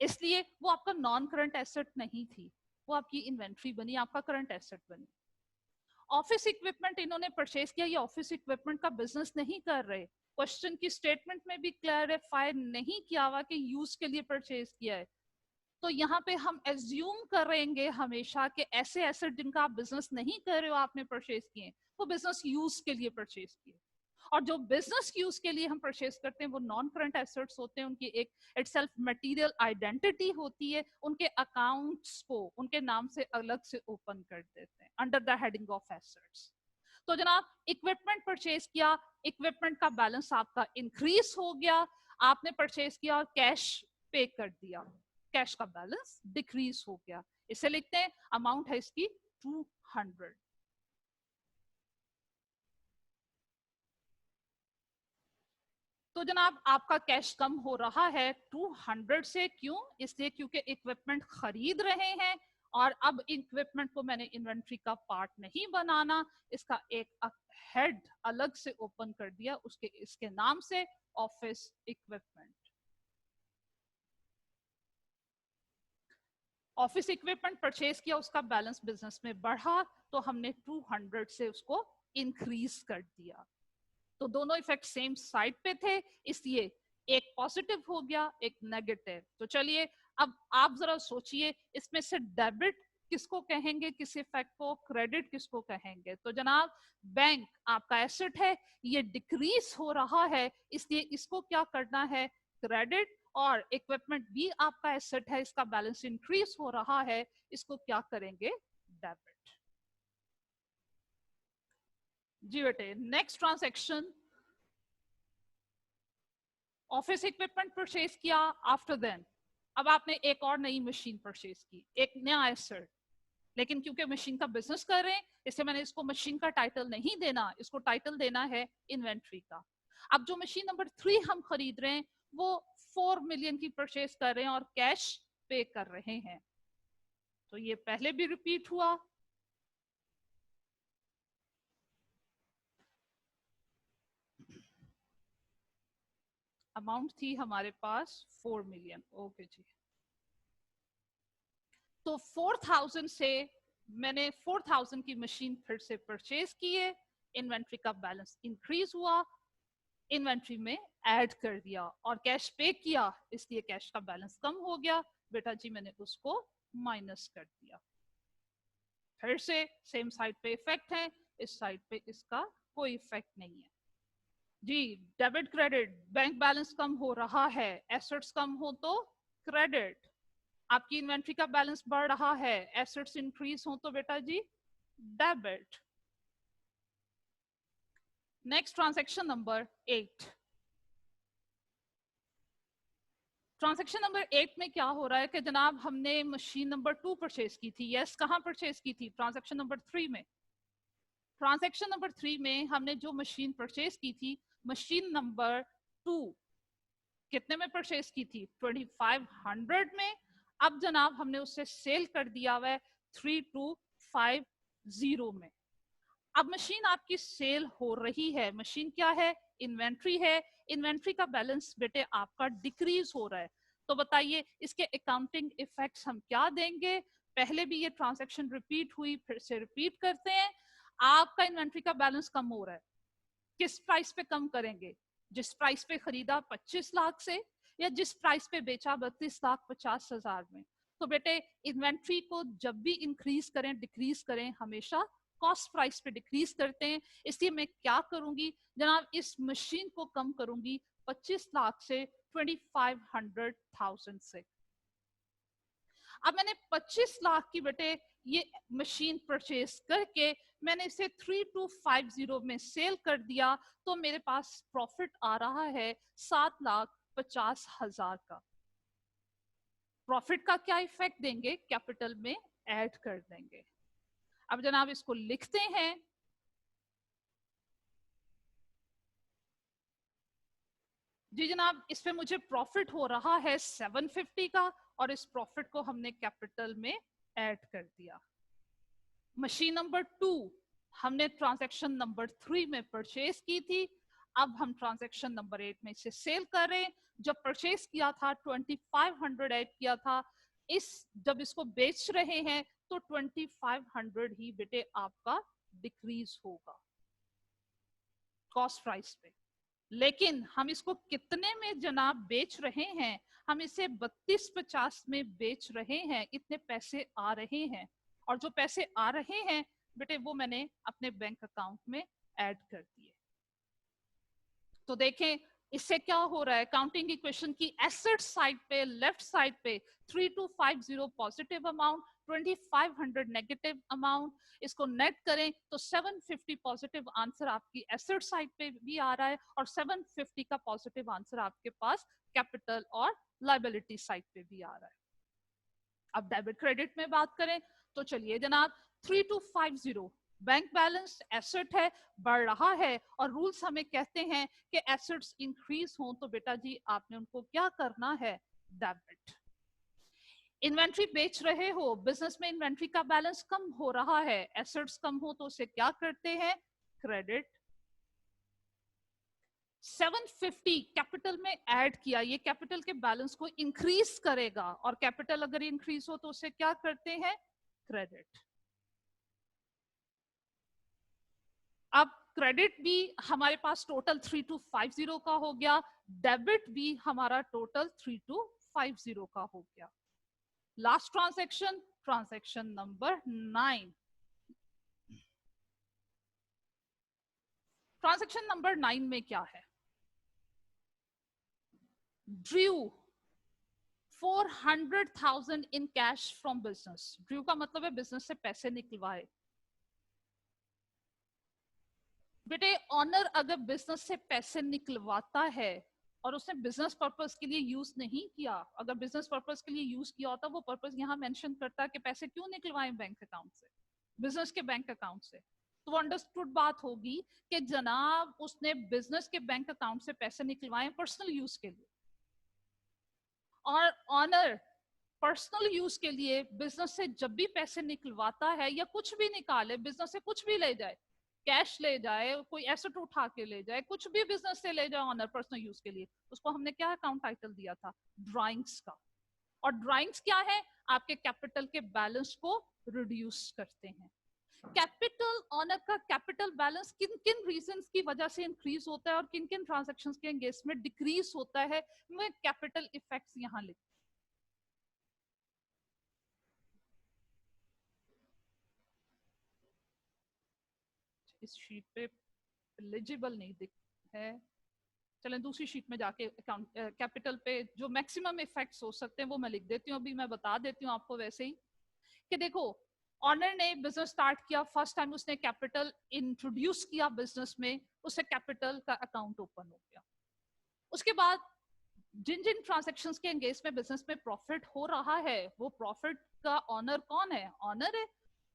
इसलिए वो आपका नॉन करंट एसेट नहीं थी, वो आपकी इन्वेंट्री बनी, आपका करंट एसेट बनी। ऑफिस इक्विपमेंट इन्होंने परचेज किया, ये ऑफिस इक्विपमेंट का बिजनेस नहीं कर रहे, क्वेश्चन की स्टेटमेंट में भी क्लैरिफाई नहीं किया हुआ कि यूज के लिए परचेज किया है। तो यहाँ पे हम एज्यूम करेंगे हमेशा कि ऐसे एसेट जिनका आप बिजनेस नहीं कर रहे हो आपने परचेज किए, वो बिजनेस यूज के लिए परचेज किए। और जो बिजनेस यूज के लिए हम परचेज करते हैं वो नॉन करंट एसेट्स होते हैं, उनकी एक इटसेल्फ मटेरियल आइडेंटिटी होती है, उनके अकाउंट्स को उनके नाम से अलग से ओपन कर देते हैं under the heading of assets. तो जनाब इक्विपमेंट परचेज किया, इक्विपमेंट का बैलेंस आपका इंक्रीज हो गया, आपने परचेज किया और कैश पे कर दिया, कैश का बैलेंस डिक्रीज हो गया, इसे लिखते हैं अमाउंट है इसकी 200। तो जनाब आपका कैश कम हो रहा है 200 से, क्यों, इसलिए क्योंकि इक्विपमेंट खरीद रहे हैं और अब इक्विपमेंट को मैंने इन्वेंट्री का पार्ट नहीं बनाना, इसका एक हेड अलग से ओपन कर दिया उसके इसके नाम से office equipment. Office equipment purchase किया, उसका बैलेंस बिजनेस में बढ़ा तो हमने 200 से उसको इंक्रीज कर दिया। तो दोनों इफेक्ट सेम साइड पे थे, इसलिए एक पॉजिटिव हो गया एक नेगेटिव। तो चलिए अब आप जरा सोचिए इसमें से डेबिट किसको कहेंगे, किस इफेक्ट को, क्रेडिट किसको कहेंगे। तो जनाब बैंक आपका एसेट है, ये डिक्रीज हो रहा है, इसलिए इसको क्या करना है, क्रेडिट। और इक्विपमेंट भी आपका एसेट है, इसका बैलेंस इंक्रीज हो रहा है, इसको क्या करेंगे, डेबिट। जी बेटे next transaction, office equipment purchase किया, आफ्टर देन अब आपने एक और नई मशीन परचेज की, एक नया एसेट, लेकिन क्योंकि मशीन का बिजनेस कर रहे हैं इसलिए मैंने इसको मशीन का टाइटल नहीं देना, इसको टाइटल देना है इन्वेंट्री का। अब जो मशीन नंबर 3 हम खरीद रहे हैं वो 4 मिलियन की परचेज कर रहे हैं और कैश पे कर रहे हैं, तो ये पहले भी रिपीट हुआ। अमाउंट थी हमारे पास 4 मिलियन, ओके जी। तो 4000 से मैंने 4000 की मशीन फिर से परचेज की है, इन्वेंट्री का बैलेंस इंक्रीज हुआ, इन्वेंट्री में ऐड कर दिया और कैश पे किया, इसलिए कैश का बैलेंस कम हो गया, बेटा जी मैंने उसको माइनस कर दिया। फिर से सेम साइड पे इफेक्ट है, इस साइड पे इसका कोई इफेक्ट नहीं है जी। डेबिट क्रेडिट, बैंक बैलेंस कम हो रहा है, एसेट्स कम हो तो क्रेडिट, आपकी इन्वेंट्री का बैलेंस बढ़ रहा है, एसेट्स इंक्रीज हो तो बेटा जी debit. Next transaction number 8। Transaction number 8 में क्या हो रहा है कि जनाब हमने मशीन नंबर 2 परचेज की थी, यस कहां परचेज की थी, ट्रांजैक्शन नंबर 3 में। ट्रांजैक्शन नंबर 3 में हमने जो मशीन परचेज की थी, मशीन नंबर 2 कितने में परचेज की थी, 2500 में। अब जनाब हमने उससे सेल कर दिया हुआ है 3250 में। अब मशीन आपकी सेल हो रही है, मशीन क्या है, इन्वेंट्री है, इन्वेंट्री का बैलेंस बेटे आपका डिक्रीज हो रहा है। तो बताइए इसके अकाउंटिंग इफेक्ट्स हम क्या देंगे, पहले भी ये ट्रांजैक्शन रिपीट हुई, फिर से रिपीट करते हैं। आपका इन्वेंट्री का बैलेंस कम हो रहा है, किस प्राइस पे कम करेंगे, जिस प्राइस पे खरीदा 25 लाख से या जिस प्राइस पे बेचा 32,50,000 में। तो बेटे इन्वेंट्री को जब भी इंक्रीज करें डिक्रीज करें हमेशा कॉस्ट प्राइस पे डिक्रीज करते हैं, इसलिए मैं क्या करूंगी जनाब, इस मशीन को कम करूंगी 25 लाख से 2500,000 से। अब मैंने 25 लाख की बेटे ये मशीन परचेज करके मैंने इसे 3250 में सेल कर दिया, तो मेरे पास प्रॉफिट आ रहा है 7,50,000 का। प्रॉफिट का क्या इफेक्ट देंगे, कैपिटल में ऐड कर देंगे। अब जनाब इसको लिखते हैं, जी जनाब इस पे मुझे प्रॉफिट हो रहा है 750 का, और इस प्रॉफिट को हमने कैपिटल में ऐड कर दिया। मशीन नंबर 2 हमने ट्रांजैक्शन नंबर 3 में परचेज की थी, अब हम ट्रांजैक्शन नंबर 8 में इसे सेल कर रहे हैं। जब परचेज किया था 2500 ऐड किया था, जब इसको बेच रहे हैं तो 2500 ही बेटे आपका डिक्रीज होगा कॉस्ट प्राइस पे। लेकिन हम इसको कितने में जनाब बेच रहे हैं, हम इसे 3250 में बेच रहे हैं, इतने पैसे आ रहे हैं, और जो पैसे आ रहे हैं बेटे वो मैंने अपने बैंक अकाउंट में ऐड कर दिए। तो देखें इससे क्या हो रहा है, काउंटिंग इक्वेशन की एसेट साइड पे लेफ्ट साइड पे 3250 पॉजिटिव अमाउंट, 2500 नेगेटिव अमाउंट, इसको नेट करें तो 750 पॉजिटिव आंसर आपकी एसेट साइड पे भी आ रहा है, और 750 का पॉजिटिव आंसर आपके पास कैपिटल और लायबिलिटी साइड पे भी आ रहा है। अब डेबिट क्रेडिट में बात करें तो चलिए जनाब 3250 बैंक बैलेंस एसेट है, बढ़ रहा है, और रूल्स हमें कहते हैं कि एसेट्स इंक्रीज हो तो बेटा जी आपने उनको क्या करना है, डेबिट। इन्वेंट्री बेच रहे हो, बिजनेस में इन्वेंट्री का बैलेंस कम हो रहा है, एसेट्स कम हो तो उसे क्या करते हैं, क्रेडिट। 750 कैपिटल में ऐड किया, ये कैपिटल के बैलेंस को इंक्रीज करेगा, और कैपिटल अगर इंक्रीज हो तो उसे क्या करते हैं, क्रेडिट। अब क्रेडिट भी हमारे पास टोटल 3250 का हो गया, डेबिट भी हमारा टोटल 3250 का हो गया। Last transaction, transaction number 9। Transaction number 9 में क्या है, Drew 400,000 in cash from business. Drew का मतलब है बिजनेस से पैसे निकलवाए। बेटे ऑनर अगर बिजनेस से पैसे निकलवाता है और उसने बिजनेस पर्पस के लिए यूज नहीं किया, अगर बिजनेस पर्पस के लिए यूज किया होता, वो पर्पस यहाँ मेंशन करता कि पैसे क्यों निकलवाए बैंक अकाउंट से, बिजनेस के बैंक अकाउंट से, तो वो अंडरस्टूड बात होगी कि जनाब उसने बिजनेस के बैंक अकाउंट से पैसे निकलवाए पर्सनल यूज के लिए। और ऑनर पर्सनल यूज के लिए बिजनेस से जब भी पैसे निकलवाता है या कुछ भी निकाले, बिजनेस से कुछ भी ले जाए, कैश ले जाए, कोई एसेट उठा के ले जाए, कुछ भी बिजनेस से ले जाए ऑनर पर्सनल यूज के लिए, उसको हमने क्या अकाउंट टाइटल दिया था, ड्राइंग्स का। और ड्राइंग्स क्या है, आपके कैपिटल के बैलेंस को रिड्यूस करते हैं। कैपिटल ऑनर का कैपिटल बैलेंस किन किन रीजंस की वजह से इंक्रीज होता है और किन किन ट्रांजैक्शंस के एंगेज में डिक्रीज होता है, मैं कैपिटल इफेक्ट्स यहां लिख, इस शीट पे एलिजिबल नहीं दिख है, चलें दूसरी शीट में जाके अकाउंट कैपिटल पे जो मैक्सिमम इफेक्ट्स हो सकते हैं वो मैं लिख देती हूँ, अभी मैं बता देती हूँ आपको वैसे ही कि देखो ऑनर ने बिजनेस स्टार्ट किया, फर्स्ट टाइम उसने कैपिटल इंट्रोड्यूस किया बिजनेस में, उससे कैपिटल का अकाउंट ओपन हो गया। उसके बाद जिन जिन ट्रांजैक्शंस के एंगेज में बिजनेस में प्रॉफिट हो रहा है, वो प्रॉफिट का ऑनर कौन है, ऑनर है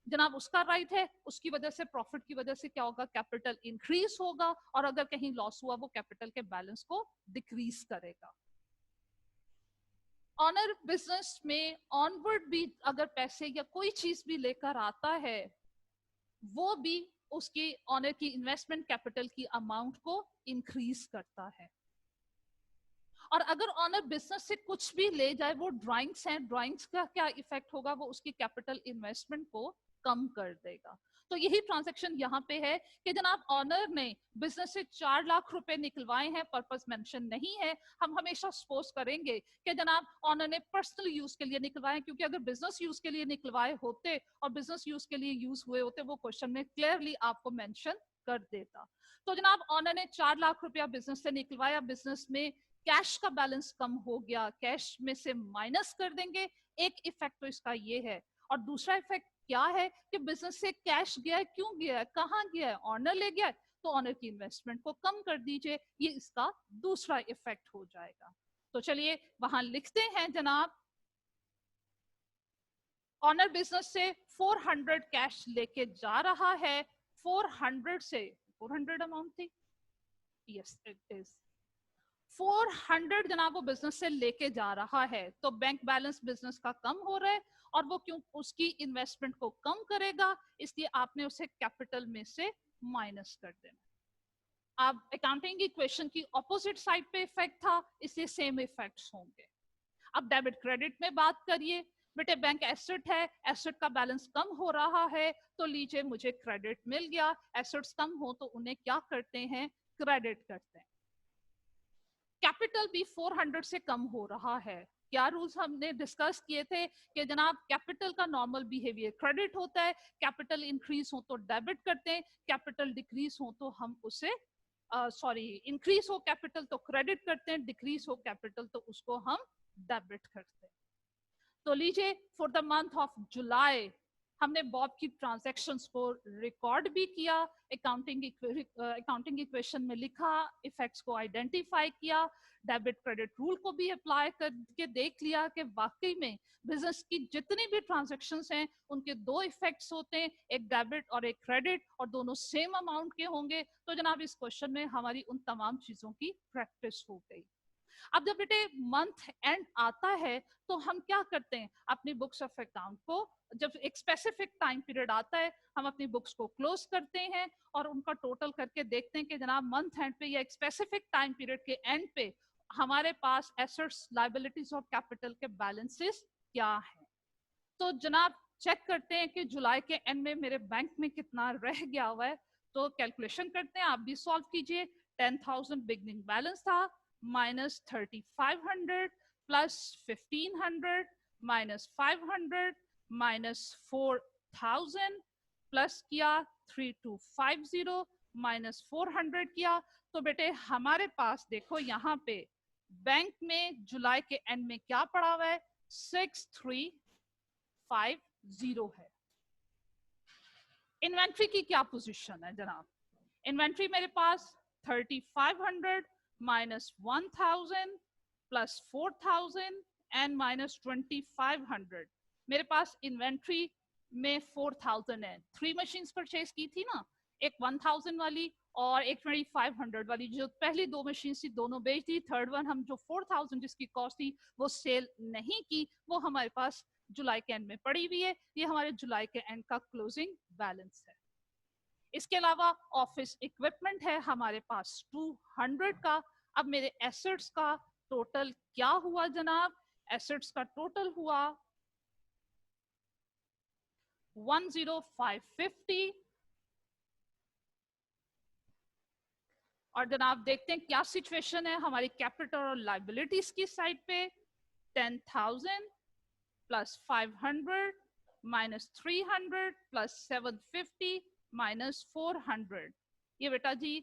जनाब, उसका राइट है, उसकी वजह से प्रॉफिट की वजह से क्या होगा, कैपिटल इंक्रीज होगा, और अगर कहीं लॉस हुआ वो कैपिटल के बैलेंस को डिक्रीज करेगा। ऑनर बिजनेस में ऑनवर्ड भी अगर पैसे या कोई चीज भी लेकर आता है, वो भी उसकी ऑनर की इन्वेस्टमेंट कैपिटल की अमाउंट को इंक्रीज करता है। और अगर ऑनर बिजनेस से कुछ भी ले जाए, वो ड्राइंग्स हैं, ड्राइंग्स का क्या इफेक्ट होगा, वो उसकी कैपिटल इन्वेस्टमेंट को कम कर देगा। तो यही ट्रांजैक्शन यहाँ पे है कि जनाब ऑनर ने बिजनेस से 4 लाख रुपए निकलवाए हैं, पर्पस मेंशन नहीं है, हम हमेशा सपोज करेंगे कि जनाब ऑनर ने पर्सनल यूज के लिए निकलवाए, क्योंकि अगर बिजनेस यूज के लिए निकलवाए होते और बिजनेस यूज के लिए यूज हुए होते, वो क्वेश्चन में क्लियरली आपको मेंशन कर देता। तो जनाब ऑनर ने 4 लाख रुपया बिजनेस से निकलवाया, बिजनेस में कैश का बैलेंस कम हो गया, कैश में से माइनस कर देंगे, एक इफेक्ट तो इसका ये है। और दूसरा इफेक्ट क्या है कि बिजनेस से कैश गया है, क्यों गया है, कहाँ गया है, ऑनर ले गया है, तो ऑनर की इन्वेस्टमेंट को कम कर दीजिए, ये इसका दूसरा इफेक्ट हो जाएगा। तो चलिए वहां लिखते हैं जनाब, ऑनर बिजनेस से 400 कैश लेके जा रहा है, 400 से 400 अमाउंट थी, यस इट इज 400 जनाब वो बिजनेस से लेके जा रहा है, तो बैंक बैलेंस बिजनेस का कम हो रहा है और वो क्यों उसकी इन्वेस्टमेंट को कम करेगा, इसलिए आपने उसे कैपिटल में से माइनस कर देना। अब अकाउंटिंग इक्वेशन की ऑपोजिट साइड पे इफेक्ट था, इसलिए सेम इफेक्ट्स होंगे। अब डेबिट क्रेडिट में बात करिए, बेटे बैंक एसेट है, एसेट का बैलेंस कम हो रहा है, तो लीजिए मुझे क्रेडिट मिल गया। एसेट्स कम हो तो उन्हें क्या करते हैं, क्रेडिट करते हैं। कैपिटल भी 400 से कम हो रहा है, क्या रूल्स हमने डिस्कस किए थे कि जनाब कैपिटल का नॉर्मल बिहेवियर क्रेडिट होता है, कैपिटल इंक्रीज हो तो डेबिट करते हैं, कैपिटल डिक्रीज हो तो हम उसे इंक्रीज हो कैपिटल तो क्रेडिट करते हैं, डिक्रीज हो कैपिटल तो उसको हम डेबिट करते हैं। तो लीजिए for the month of July हमने बॉब की ट्रांजैक्शंस को रिकॉर्ड भी किया, अकाउंटिंग इक्वेशन में लिखा, इफेक्ट्स को आइडेंटिफाई किया, डेबिट क्रेडिट रूल को भी अप्लाई करके देख लिया कि वाकई में बिजनेस की जितनी भी ट्रांजैक्शंस हैं उनके दो इफेक्ट्स होते हैं, एक डेबिट और एक क्रेडिट, और दोनों सेम अमाउंट के होंगे। तो जनाब इस क्वेश्चन में हमारी उन तमाम चीजों की प्रैक्टिस हो गई। अब जब बेटे मंथ एंड आता है तो हम क्या करते हैं, अपनी बुक्स ऑफ अकाउंट को जब एक स्पेसिफिक टाइम पीरियड आता है हम अपनी बुक्स को क्लोज करते हैं और उनका टोटल करके देखते हैं कि जनाब मंथ एंड पे या एक स्पेसिफिक टाइम पीरियड के एंड पे हमारे पास एसेट्स, लायबिलिटीज और कैपिटल के बैलेंसेस क्या है। तो जनाब चेक करते हैं कि जुलाई के एंड में मेरे बैंक में कितना रह गया हुआ है, तो कैलकुलेशन करते हैं, आप भी सॉल्व कीजिए। 10,000 बिगनिंग बैलेंस था, minus 3,500 plus 1,500 minus 500 minus 4,000 plus किया 3,250 माइनस 400 किया, तो बेटे हमारे पास देखो यहाँ पे बैंक में जुलाई के एंड में क्या पड़ा हुआ है, 6,350 है। इन्वेंट्री की क्या पोजीशन है जनाब, इन्वेंट्री मेरे पास 3,500 माइनस 1,000 प्लस 4,000 एंड माइनस 2,500, मेरे पास इन्वेंट्री में 4,000 है। 3 मशीन्स परचेज की थी ना, एक 1,000 वाली और एक 2,500 वाली, जो पहली 2 मशीन थी दोनों बेच दी, थर्ड वन हम जो 4,000 जिसकी कॉस्ट थी वो सेल नहीं की, वो हमारे पास जुलाई के एंड में पड़ी हुई है, ये हमारे जुलाई के एंड का क्लोजिंग बैलेंस है। इसके अलावा ऑफिस इक्विपमेंट है हमारे पास 200 का। अब मेरे एसेट्स का टोटल क्या हुआ जनाब, एसेट्स का टोटल हुआ 10550, और जनाब देखते हैं क्या सिचुएशन है हमारी कैपिटल और लायबिलिटीज की साइड पे। 10,000 प्लस 500 माइनस 300 प्लस 750 माइनस 400, ये बेटा जी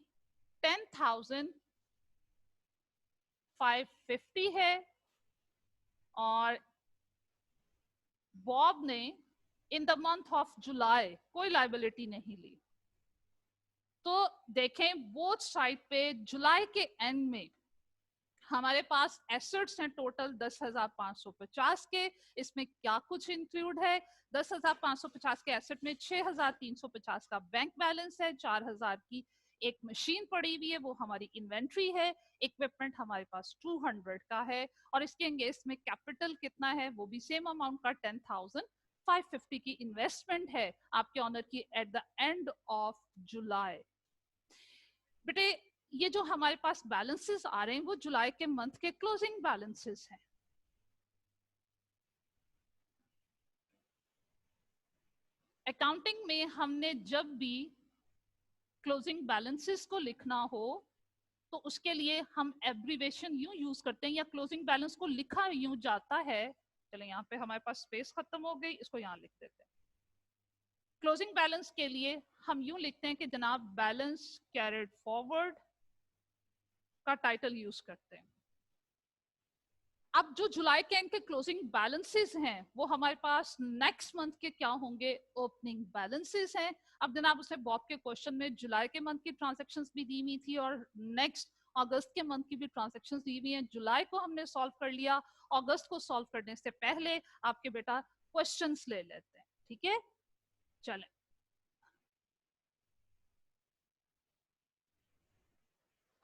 10,550 है, और बॉब ने in the month of July कोई लायबिलिटी नहीं ली। तो देखें बोथ साइड पे जुलाई के एंड में हमारे पास एसेट्स हैं टोटल 10,550 के, इसमें क्या कुछ इंक्लूड है, 10,550 के एसेट में 6,350 का बैंक बैलेंस है, 4,000 की एक मशीन पड़ी हुई है वो हमारी इन्वेंट्री है, इक्विपमेंट हमारे पास 200 का है, और इसके अगेंस्ट में कैपिटल कितना है वो भी सेम अमाउंट का 10,550 की इन्वेस्टमेंट है आपके ऑनर की at the end of July. बेटे ये जो हमारे पास बैलेंसेस आ रहे हैं वो जुलाई के मंथ के क्लोजिंग बैलेंसेस हैं। अकाउंटिंग में हमने जब भी क्लोजिंग बैलेंसेस को लिखना हो तो उसके लिए हम एब्रीवेशन यूं यूज करते हैं, या क्लोजिंग बैलेंस को लिखा यूं जाता है, चले यहाँ पे हमारे पास स्पेस खत्म हो गई, इसको यहाँ लिख देते हैं। क्लोजिंग बैलेंस के लिए हम यूं लिखते हैं कि जनाब बैलेंस कैरिड फॉरवर्ड का टाइटल यूज करते हैं। अब जो जुलाई के एंड के क्लोजिंग बैलेंसेस हैं वो हमारे पास नेक्स्ट मंथ के क्या होंगे, ओपनिंग बैलेंसेस हैं। अब जनाब उसने बॉब के क्वेश्चन में जुलाई के मंथ की ट्रांजैक्शंस भी दी हुई थी और नेक्स्ट अगस्त के मंथ की भी ट्रांजैक्शंस दी हुई हैं। जुलाई को हमने सॉल्व कर लिया, अगस्त को सॉल्व करने से पहले आपके बेटा क्वेश्चंस ले लेते हैं, ठीक है। चलें,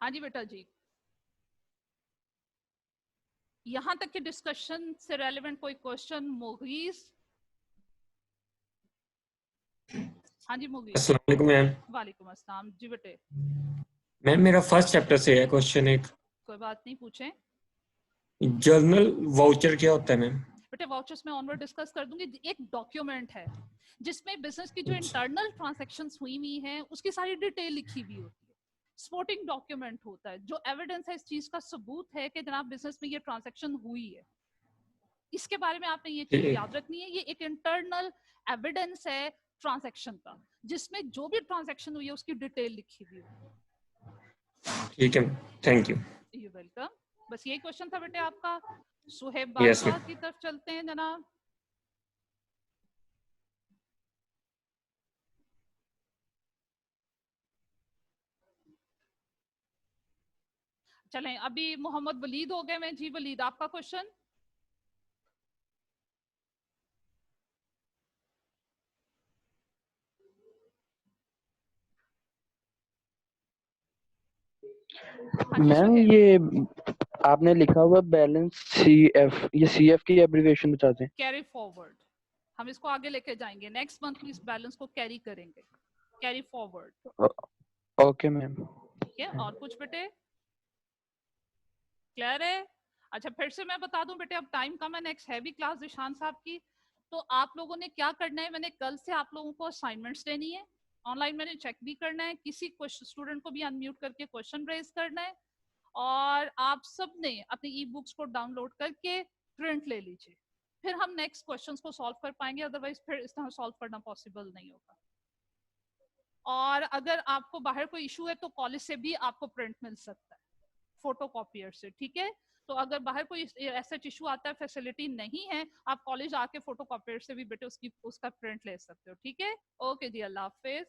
हाँ जी बेटा जी, यहां तक के डिस्कशन से रेलेवेंट कोई क्वेश्चन? मुगीज, हाँ जी मुगीज। अस्सलाम वालेकुम मैम। वालेकुम अस्सलाम जी बेटे। मैम मेरा फर्स्ट चैप्टर से है क्वेश्चन एक। कोई बात नहीं, पूछें। जर्नल वाउचर क्या होता है मैम? बेटे वाउचर्स में ऑनवर्ड डिस्कस कर दूंगी। एक डॉक्यूमेंट है जिसमें बिजनेस की जो इंटरनल ट्रांजैक्शंस हुई हुई हैं उसकी सारी डिटेल लिखी हुई होती है। सपोर्टिंग डॉक्यूमेंट होता है जो एविडेंस है, इस चीज का सबूत है कि जनाब बिजनेस में ये ट्रांजैक्शन हुई है। इसके बारे में आपने ये चीज याद रखनी है, ये एक इंटरनल एविडेंस है ट्रांजैक्शन का जिसमें जो भी ट्रांजैक्शन हुई है उसकी डिटेल लिखी हुई है। ठीक है, थैंक यू। You welcome. बस यही क्वेश्चन था बेटे आपका। सुहेब Yes, बादशाह की तरफ चलते हैं जनाब। चलें, अभी मोहम्मद वलीद हो गए हैं जी। वलीद, आपका क्वेश्चन। मैम ये आपने लिखा हुआ बैलेंस सीएफ, ये सीएफ की एब्रिविएशन बताते हैं। कैरी फॉरवर्ड, हम इसको आगे लेके जाएंगे, नेक्स्ट मंथ में इस बैलेंस को कैरी करेंगे। Carry forward. Okay ma'am. ठीक है, और कुछ बेटे क्लियर है? अच्छा, फिर से मैं बता दूं बेटे, अब टाइम कम है, नेक्स्ट हैवी क्लास जिशान साहब की। तो आप लोगों ने क्या करना है, मैंने कल से आप लोगों को असाइनमेंट्स देनी है ऑनलाइन, मैंने चेक भी करना है, किसी स्टूडेंट को भी अनम्यूट करके क्वेश्चन रेज करना है, और आप सब ने अपनी ई बुक्स को डाउनलोड करके प्रिंट ले लीजिए। फिर हम नेक्स्ट क्वेश्चंस को सॉल्व कर पाएंगे, अदरवाइज फिर इस तरह सॉल्व करना पॉसिबल नहीं होगा। और अगर आपको बाहर कोई इशू है तो कॉलेज से भी आपको प्रिंट मिल सकता है, फोटोकॉपियर से, ठीक है। तो अगर बाहर कोई ऐसा इशू आता है, फैसिलिटी नहीं है, आप कॉलेज आके फोटोकॉपियर से भी बेटे उसका प्रिंट ले सकते हो, ठीक है। ओके जी, अल्लाह हाफिज।